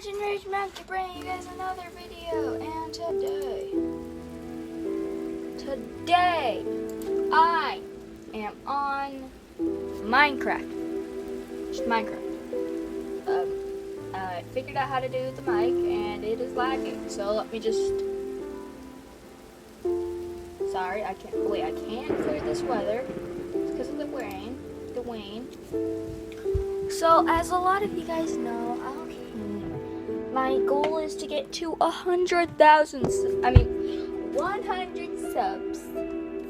It's Enraged Monkey bringing you guys another video, and today I am on Minecraft. Just Minecraft. I figured out how to do the mic, and it is lagging. So let me just. Sorry, I can't. Wait, I can't clear this weather. It's because of the rain. So, as a lot of you guys know, my goal is to get to 100,000. 100 subs.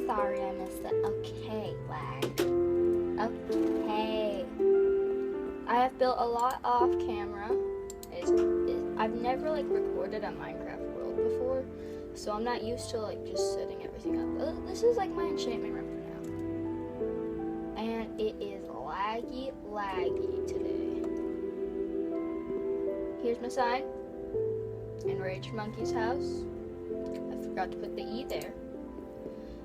Sorry, I messed up. Okay, lag. Okay. I have built a lot off camera. I've never recorded a Minecraft world before, so I'm not used to just setting everything up. This is my enchantment room for now, and it is laggy today. Here's my sign. Enraged Monkey's house. I forgot to put the E there.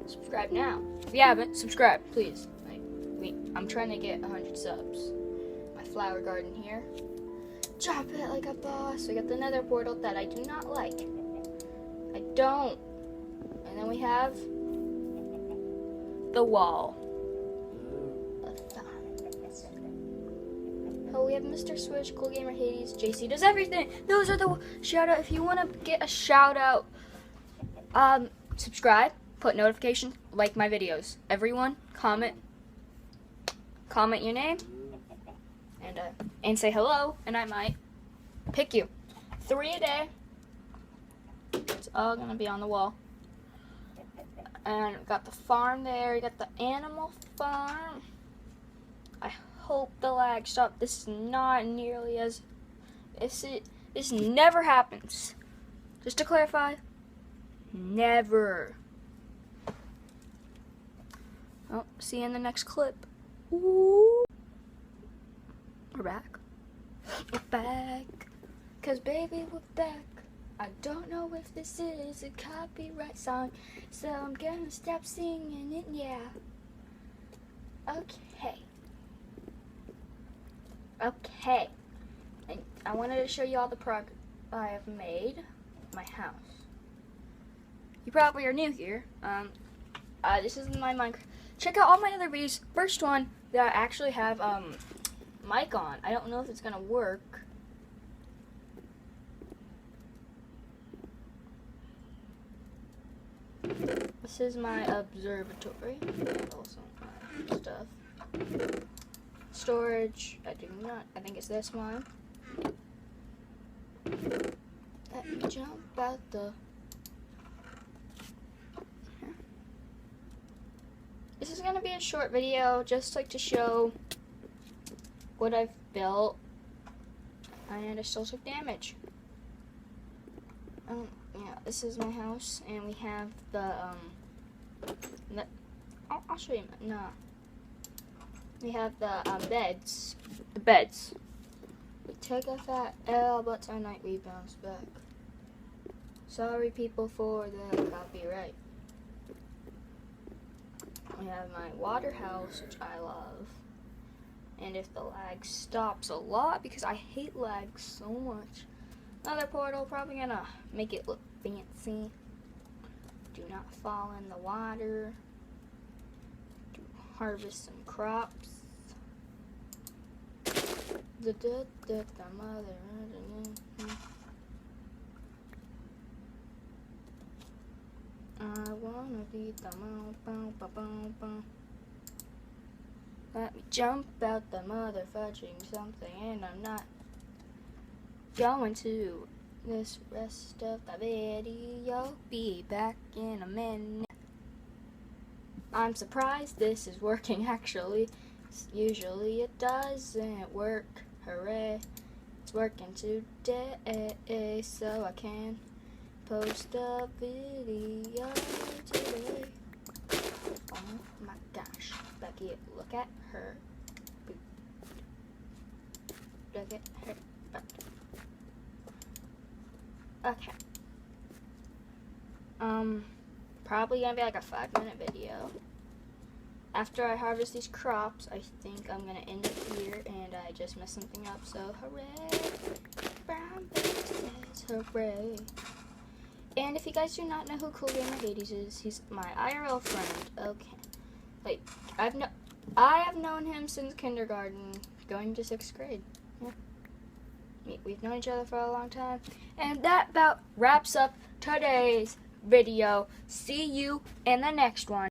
Subscribe now. If you haven't, subscribe, please. I'm trying to get 100 subs. My flower garden here. Drop it like a boss. We got the nether portal that I do not like. I don't. And then we have the wall. Oh, we have Mr. Switch, Cool Gamer Hades, JC does everything. Those are the shout out. If you want to get a shout out, subscribe, put notifications, like my videos. Everyone, comment your name, and say hello, and I might pick you. 3 a day. It's all gonna be on the wall. And we got the farm there. We got the animal farm. I hope the lag stopped. This is not nearly as this never happens. Just to clarify, never. Oh, see you in the next clip. Ooh. We're back. We're back. 'Cause baby, we're back. I don't know if this is a copyright song, so I'm gonna stop singing it, yeah. Okay. And I wanted to show you all the progress I have made. My house. You probably are new here. This is my Minecraft. Check out all my other videos. First one that I actually have mic on. I don't know if it's gonna work. This is my observatory. Also my stuff. Storage. I think it's this one. Let me jump out the. This is gonna be a short video, just to show what I've built, and I still took damage. Yeah, this is my house, and we have the I'll show you. No, we have the beds. The beds. We took a fat L, but tonight we bounce back. Sorry, people, for the copyright. We have my water house, which I love. And if the lag stops a lot, because I hate lag so much. Another portal, probably gonna make it look fancy. Do not fall in the water. Do harvest some crops. The mother. I wanna be the mom. Let me jump out the mother fudging something, and I'm not going to this rest of the video. Be back in a minute. I'm surprised this is working actually. Usually it doesn't work. Hooray. It's working today, so I can post a video today. Oh my gosh. Becky, look at her. Look at her. Okay. Probably gonna be a 5-minute video. After I harvest these crops, I think I'm gonna end it here, and I just messed something up, so hooray. brown bases, hooray. And if you guys do not know who Cool Gamer Hades is, he's my IRL friend. Okay. Like, I have known him since kindergarten, going to 6th grade. Yeah. We've known each other for a long time. And that about wraps up today's video. See you in the next one.